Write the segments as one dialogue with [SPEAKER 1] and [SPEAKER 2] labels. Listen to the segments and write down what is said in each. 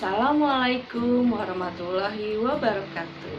[SPEAKER 1] Assalamualaikum warahmatullahi wabarakatuh.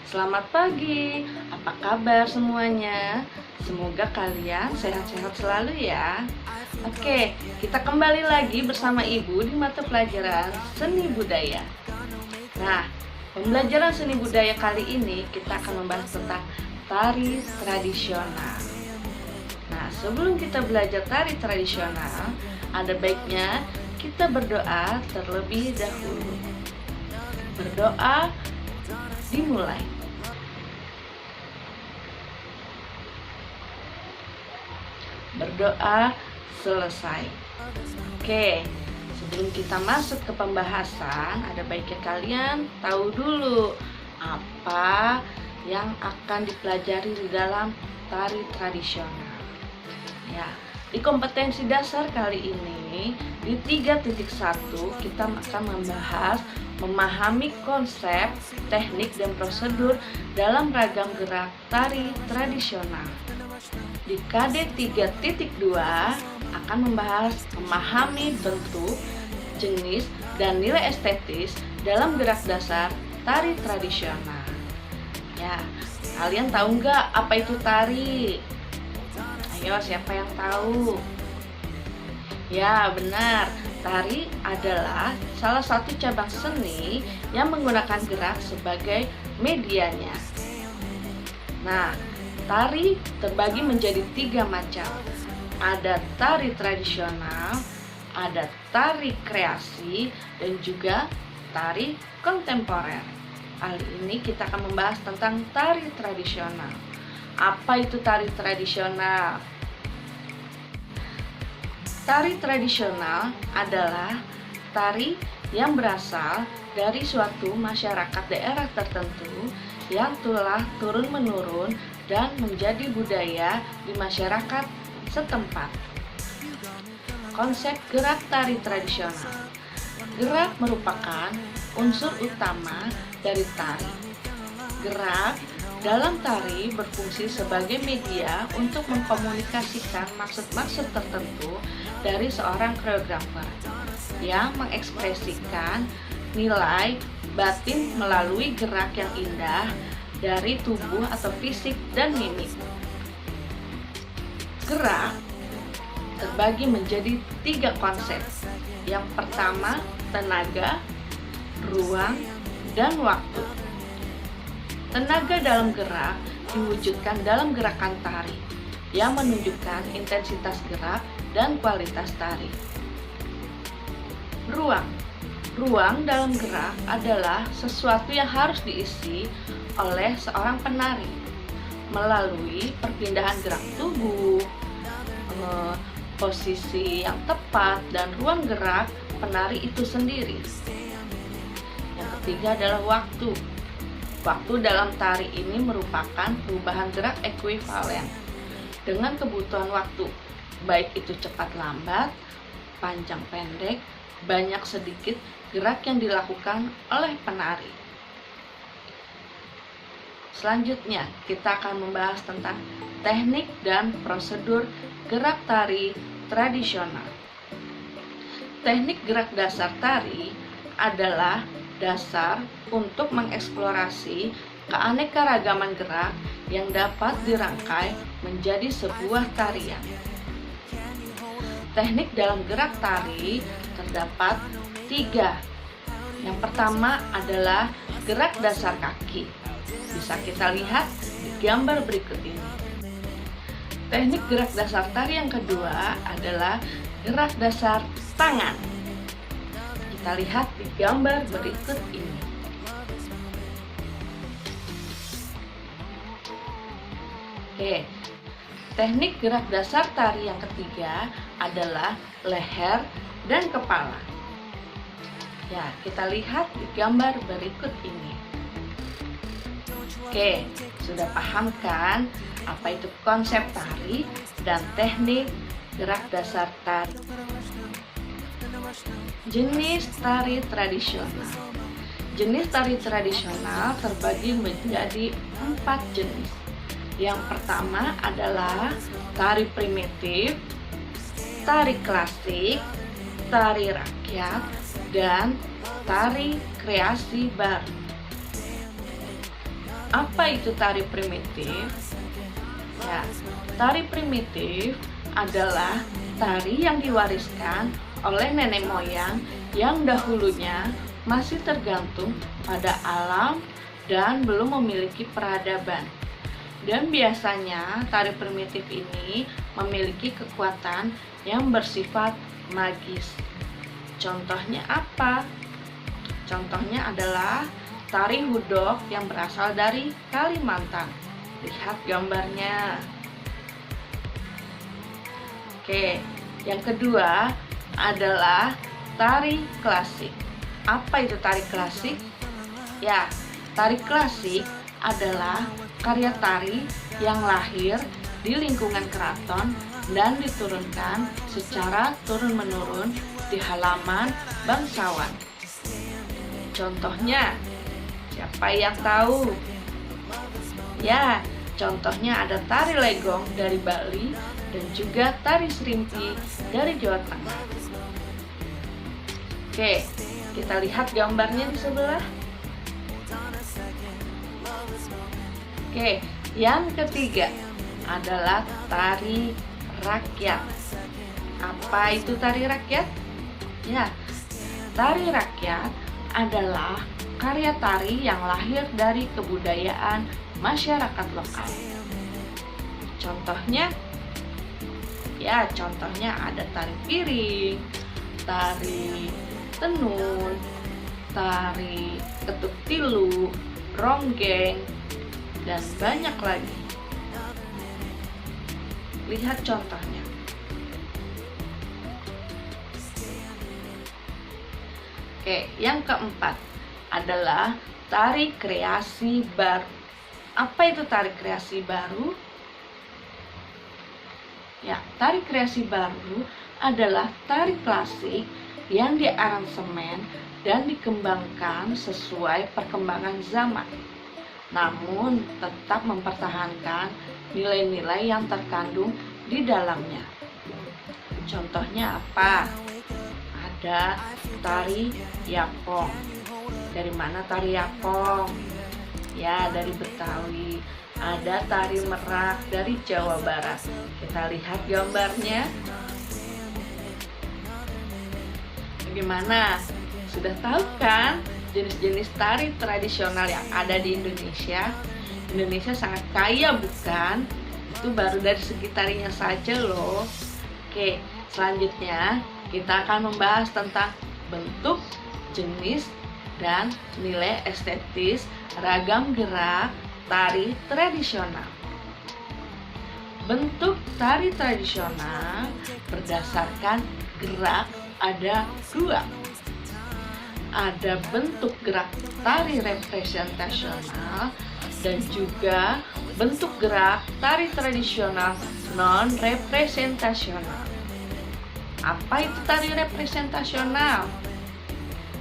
[SPEAKER 1] Selamat pagi, apa kabar semuanya? Semoga kalian sehat-sehat selalu ya. Oke, kita kembali lagi bersama Ibu di mata pelajaran Seni Budaya. Nah, pembelajaran seni budaya kali ini kita akan membahas tentang tari tradisional. Nah, sebelum kita belajar tari tradisional, ada baiknya kita berdoa terlebih dahulu. Berdoa dimulai. Berdoa selesai. Oke, sebelum kita masuk ke pembahasan, ada baiknya kalian tahu dulu apa yang akan dipelajari di dalam tari tradisional. Ya, di kompetensi dasar kali ini di 3.1 kita akan membahas memahami konsep, teknik, dan prosedur dalam ragam gerak tari tradisional. Di KD 3.2 akan membahas memahami bentuk, jenis, dan nilai estetis dalam gerak dasar tari tradisional. Ya, kalian tahu nggak apa itu tari? Ayo, siapa yang tahu? Ya, benar. Tari adalah salah satu cabang seni yang menggunakan gerak sebagai medianya. Nah, tari terbagi menjadi 3 macam. Ada tari tradisional, ada tari kreasi, dan juga tari kontemporer. Kali ini kita akan membahas tentang tari tradisional. Apa itu tari tradisional? Tari tradisional adalah tari yang berasal dari suatu masyarakat daerah tertentu yang telah turun-menurun dan menjadi budaya di masyarakat setempat. Konsep gerak tari tradisional. Gerak merupakan unsur utama dari tari. Gerak dalam tari berfungsi sebagai media untuk mengkomunikasikan maksud-maksud tertentu dari seorang koreografer yang mengekspresikan nilai batin melalui gerak yang indah dari tubuh atau fisik dan mimik. Gerak terbagi menjadi 3 konsep. Yang pertama, tenaga, ruang, dan waktu. Tenaga dalam gerak diwujudkan dalam gerakan tari yang menunjukkan intensitas gerak dan kualitas tari. Ruang dalam gerak adalah sesuatu yang harus diisi oleh seorang penari melalui perpindahan gerak tubuh, posisi yang tepat, dan ruang gerak penari itu sendiri. Yang ketiga adalah waktu. Waktu dalam tari ini merupakan perubahan gerak ekuivalen dengan kebutuhan waktu, baik itu cepat lambat, panjang pendek, banyak sedikit gerak yang dilakukan oleh penari. Selanjutnya, kita akan membahas tentang teknik dan prosedur gerak tari tradisional. Teknik gerak dasar tari adalah dasar untuk mengeksplorasi keanekaragaman gerak yang dapat dirangkai menjadi sebuah tarian. Teknik dalam gerak tari terdapat 3. Yang pertama adalah gerak dasar kaki. Bisa kita lihat di gambar berikut ini. Teknik gerak dasar tari yang kedua adalah gerak dasar tangan. Kita lihat di gambar berikut ini. Oke, teknik gerak dasar tari yang ketiga adalah leher dan kepala. Ya, kita lihat di gambar berikut ini. Oke, sudah paham kan apa itu konsep tari dan teknik gerak dasar tari? Jenis tari tradisional. Jenis tari tradisional terbagi menjadi 4 jenis. Yang pertama adalah tari primitif, tari klasik, tari rakyat, dan tari kreasi baru. Apa itu tari primitif? Ya, tari primitif adalah tari yang diwariskan oleh nenek moyang yang dahulunya masih tergantung pada alam dan belum memiliki peradaban. Dan biasanya tari primitif ini memiliki kekuatan yang bersifat magis. Contohnya apa? Contohnya adalah tari hudok yang berasal dari Kalimantan. Lihat gambarnya. Oke, yang kedua adalah tari klasik. Apa itu tari klasik? Ya, tari klasik adalah karya tari yang lahir di lingkungan keraton dan diturunkan secara turun-menurun di halaman bangsawan. Contohnya, siapa yang tahu? Ya, contohnya ada tari legong dari Bali dan juga tari serimpi dari Jawa Tengah. Oke, kita lihat gambarnya di sebelah. Oke, yang ketiga adalah tari rakyat. Apa itu tari rakyat? Ya, tari rakyat adalah karya tari yang lahir dari kebudayaan masyarakat lokal. Contohnya, ya contohnya ada tari piring, tari tenun, tari ketuk tilu, ronggeng, dan banyak lagi. Lihat contohnya. Oke, yang keempat adalah tari kreasi baru. Apa itu tari kreasi baru? Ya, tari kreasi baru adalah tari klasik yang diaransemen dan dikembangkan sesuai perkembangan zaman, namun tetap mempertahankan nilai-nilai yang terkandung di dalamnya. Contohnya apa? Ada tari yapong. Dari mana tari yapong? Ya, dari Betawi. Ada tari merak dari Jawa Barat. Kita lihat gambarnya. Bagaimana? Sudah tahu kan jenis-jenis tari tradisional yang ada di Indonesia? Indonesia sangat kaya, bukan? Itu baru dari segi tarinya saja loh. Oke, selanjutnya kita akan membahas tentang bentuk, jenis, dan nilai estetis ragam gerak tari tradisional. Bentuk tari tradisional berdasarkan gerak ada dua. Ada bentuk gerak tari representasional dan juga bentuk gerak tari tradisional non-representasional. Apa itu tari representasional?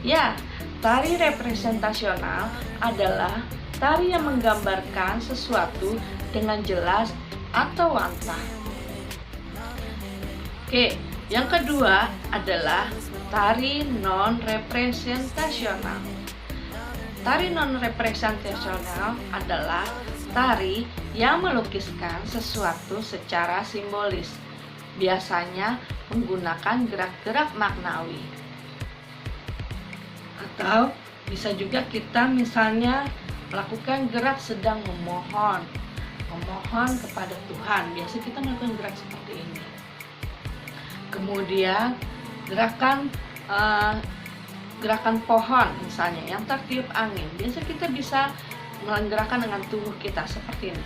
[SPEAKER 1] Ya, tari representasional adalah tari yang menggambarkan sesuatu dengan jelas atau wantah. Oke, yang kedua adalah tari non-representasional. Tari non-representasional adalah tari yang melukiskan sesuatu secara simbolis, biasanya menggunakan gerak-gerak maknawi. Atau bisa juga kita misalnya melakukan gerak sedang memohon kepada Tuhan. Biasa kita melakukan gerak seperti ini. Kemudian gerakan pohon misalnya yang tertiup angin. Biasa kita bisa menggerakkan dengan tubuh kita seperti ini.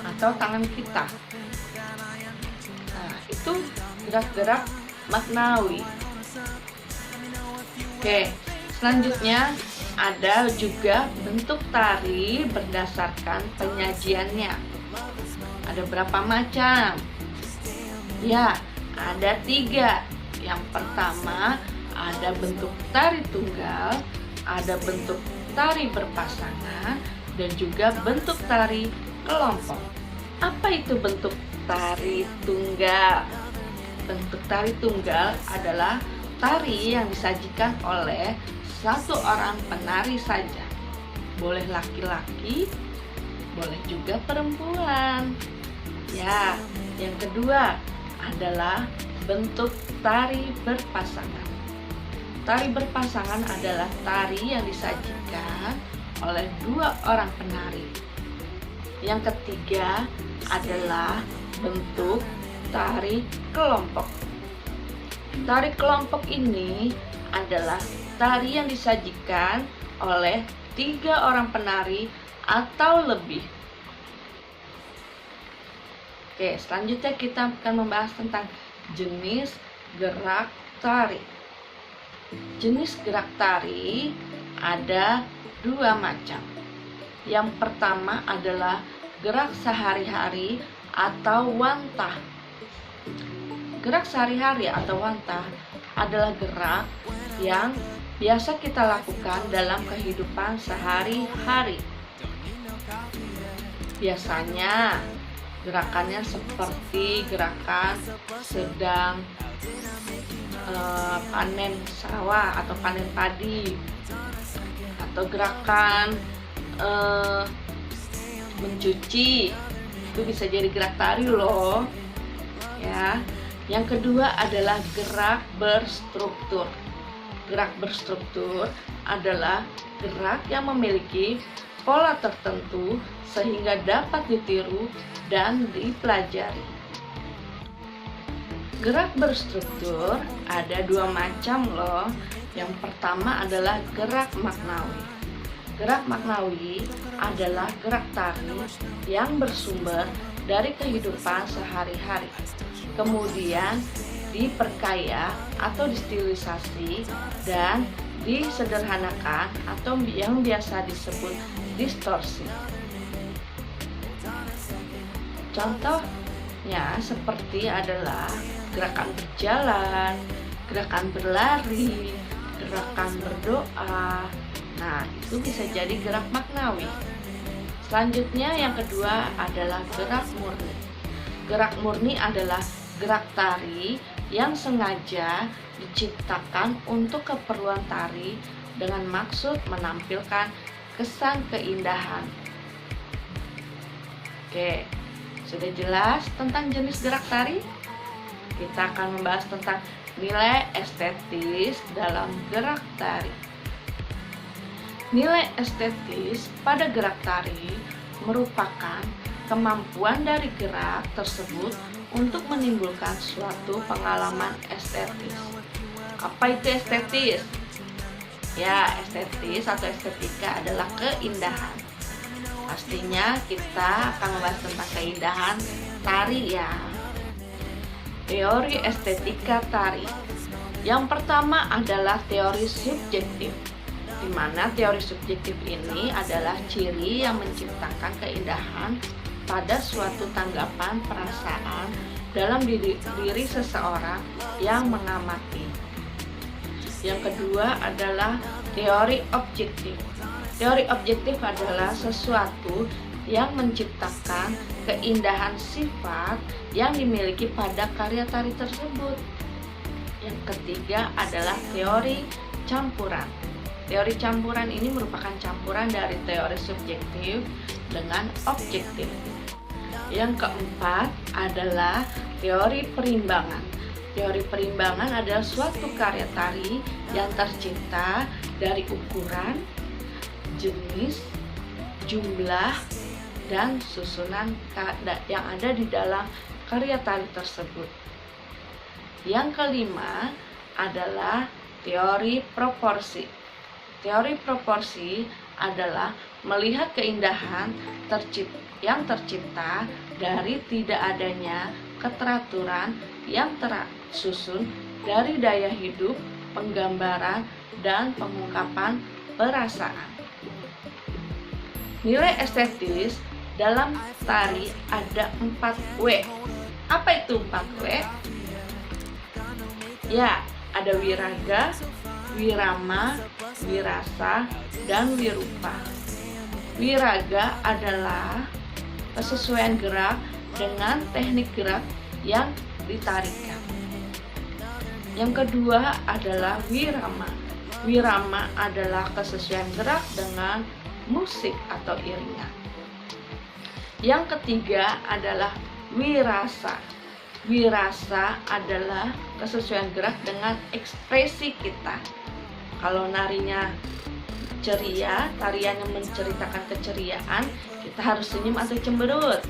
[SPEAKER 1] Atau tangan kita. Nah, itu gerak-gerak maknawi. Oke, selanjutnya ada juga bentuk tari berdasarkan penyajiannya. Ada berapa macam? Ya, ada 3. Yang pertama ada bentuk tari tunggal, ada bentuk tari berpasangan, dan juga bentuk tari kelompok. Apa itu bentuk tari tunggal? Bentuk tari tunggal adalah tari yang disajikan oleh satu orang penari saja. Boleh laki-laki, boleh juga perempuan. Ya, yang kedua adalah bentuk tari berpasangan. Tari berpasangan adalah tari yang disajikan oleh dua orang penari. Yang ketiga adalah bentuk tari kelompok. Tari kelompok ini adalah tari yang disajikan oleh 3 orang penari atau lebih. Oke, selanjutnya kita akan membahas tentang jenis gerak tari. Jenis gerak tari ada 2 macam. Yang pertama adalah gerak sehari-hari atau wantah. Gerak sehari-hari atau wantah adalah gerak yang biasa kita lakukan dalam kehidupan sehari-hari. Biasanya gerakannya seperti gerakan sedang panen sawah atau panen padi, atau gerakan mencuci, itu bisa jadi gerak tari loh ya. Yang kedua adalah gerak berstruktur. Gerak berstruktur adalah gerak yang memiliki pola tertentu sehingga dapat ditiru dan dipelajari. Gerak berstruktur ada 2 macam loh. Yang pertama adalah gerak maknawi. Gerak maknawi adalah gerak tari yang bersumber dari kehidupan sehari-hari, kemudian diperkaya atau distilisasi dan disederhanakan atau yang biasa disebut distorsi. Contohnya seperti adalah gerakan berjalan, gerakan berlari, gerakan berdoa. Nah, itu bisa jadi gerak maknawi. Selanjutnya yang kedua adalah gerak murni. Gerak murni adalah gerak tari yang sengaja diciptakan untuk keperluan tari dengan maksud menampilkan kesan keindahan. Oke, sudah jelas tentang jenis gerak tari? Kita akan membahas tentang nilai estetis dalam gerak tari. Nilai estetis pada gerak tari merupakan kemampuan dari gerak tersebut untuk menimbulkan suatu pengalaman estetis. Apa itu estetis? Ya, estetis atau estetika adalah keindahan. Pastinya kita akan membahas tentang keindahan tari ya. Teori estetika tari. Yang pertama adalah teori subjektif, di mana teori subjektif ini adalah ciri yang menciptakan keindahan pada suatu tanggapan perasaan dalam diri seseorang yang mengamati. Yang kedua adalah teori objektif. Teori objektif adalah sesuatu yang menciptakan keindahan sifat yang dimiliki pada karya tari tersebut. Yang ketiga adalah teori campuran. Teori campuran ini merupakan campuran dari teori subjektif dengan objektif. Yang keempat adalah teori perimbangan. Teori perimbangan adalah suatu karya tari yang tercipta dari ukuran, jenis, jumlah, dan susunan yang ada di dalam karya tari tersebut. Yang kelima adalah teori proporsi. Teori proporsi adalah melihat keindahan yang tercipta dari tidak adanya keteraturan yang tersusun dari daya hidup, penggambaran, dan pengungkapan perasaan. Nilai estetis dalam tari ada 4 W. Apa itu 4 W? Ya, ada wiraga, wirama, wirasa, dan wirupa. Wiraga adalah kesesuaian gerak dengan teknik gerak yang ditarikan. Yang kedua adalah wirama. Wirama adalah kesesuaian gerak dengan musik atau iringan. Yang ketiga adalah wirasa. Wirasa adalah kesesuaian gerak dengan ekspresi kita. Kalau narinya ceria, tarian yang menceritakan keceriaan, kita harus senyum atau cemberut?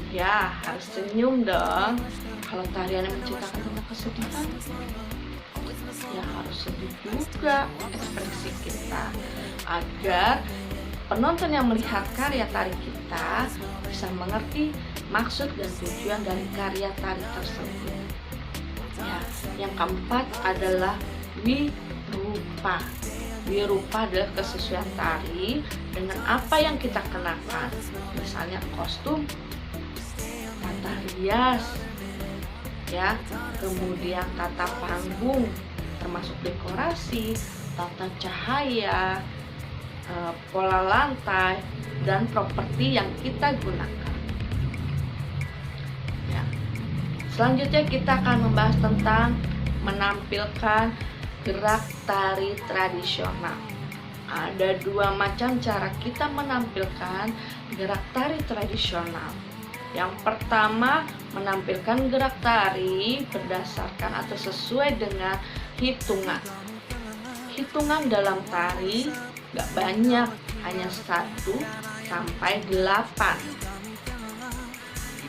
[SPEAKER 1] Ya, harus senyum dong. Kalau tarian yang menceritakan tentang kesedihan, ya harus sedih juga ekspresi kita, agar penonton yang melihat karya tari kita bisa mengerti maksud dan tujuan dari karya tari tersebut. Ya, yang keempat adalah wirupa. Wirupa adalah kesesuaian tari dengan apa yang kita kenakan, misalnya kostum, tata rias, ya, kemudian tata panggung, termasuk dekorasi, tata cahaya, pola lantai, dan properti yang kita gunakan. Ya. Selanjutnya kita akan membahas tentang menampilkan gerak tari tradisional. Ada dua macam cara kita menampilkan gerak tari tradisional. Yang pertama, menampilkan gerak tari berdasarkan atau sesuai dengan hitungan. Hitungan dalam tari gak banyak, hanya 1 sampai 8.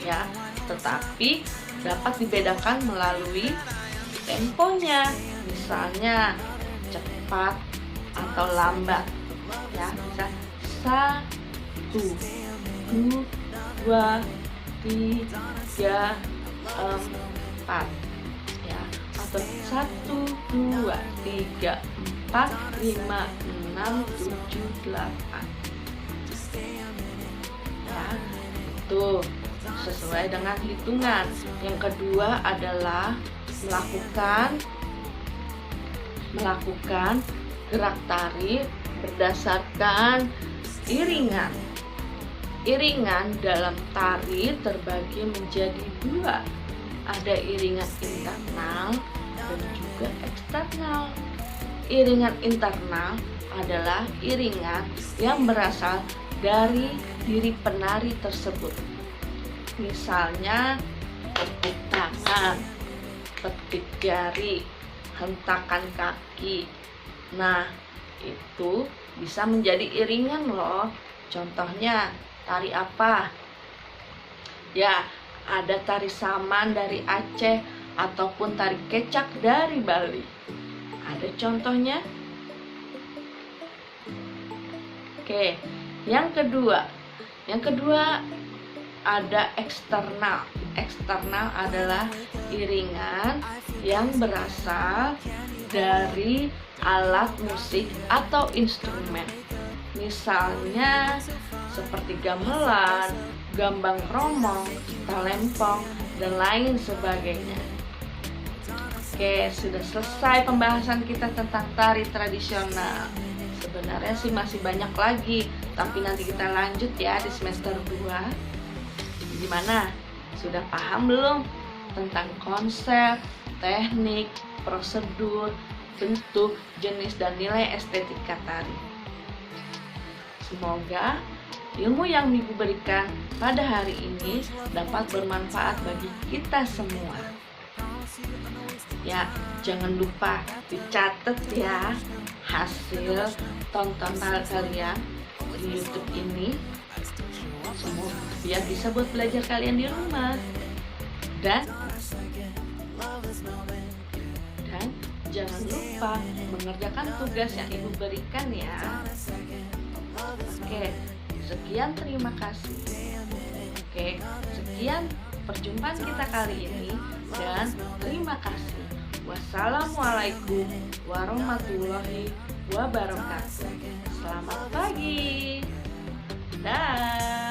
[SPEAKER 1] Ya, tetapi dapat dibedakan melalui temponya, misalnya cepat atau lambat. Ya, bisa 1, 2, 3, 4, ya, atau 1, 2, 3, 4, 5, 6, 7, 8. Ya, itu sesuai dengan hitungan. Yang kedua adalah melakukan gerak tari berdasarkan iringan. Iringan dalam tari terbagi menjadi 2. Ada iringan internal dan juga eksternal. Iringan internal adalah iringan yang berasal dari diri penari tersebut. Misalnya tepuk tangan, petik jari, hentakan kaki. Nah, itu bisa menjadi iringan loh. Contohnya tari apa? Ya, ada tari saman dari Aceh ataupun tari kecak dari Bali. Ada contohnya? Oke, yang kedua ada eksternal. Eksternal adalah iringan yang berasal dari alat musik atau instrumen. Misalnya seperti gamelan, gambang kromong, talempong, dan lain sebagainya. Oke, sudah selesai pembahasan kita tentang tari tradisional. Sebenarnya sih masih banyak lagi, tapi nanti kita lanjut ya di semester 2. Gimana? Sudah paham belum tentang konsep, teknik, prosedur, bentuk, jenis, dan nilai estetika tari? Semoga ilmu yang Ibu berikan pada hari ini dapat bermanfaat bagi kita semua. Ya, jangan lupa dicatat ya hasil tontonan kalian di YouTube ini. Semoga biar bisa buat belajar kalian di rumah. Dan jangan lupa mengerjakan tugas yang Ibu berikan ya. Oke, sekian, terima kasih. Oke, sekian perjumpaan kita kali ini dan terima kasih. Wassalamualaikum warahmatullahi wabarakatuh. Selamat pagi. Dah.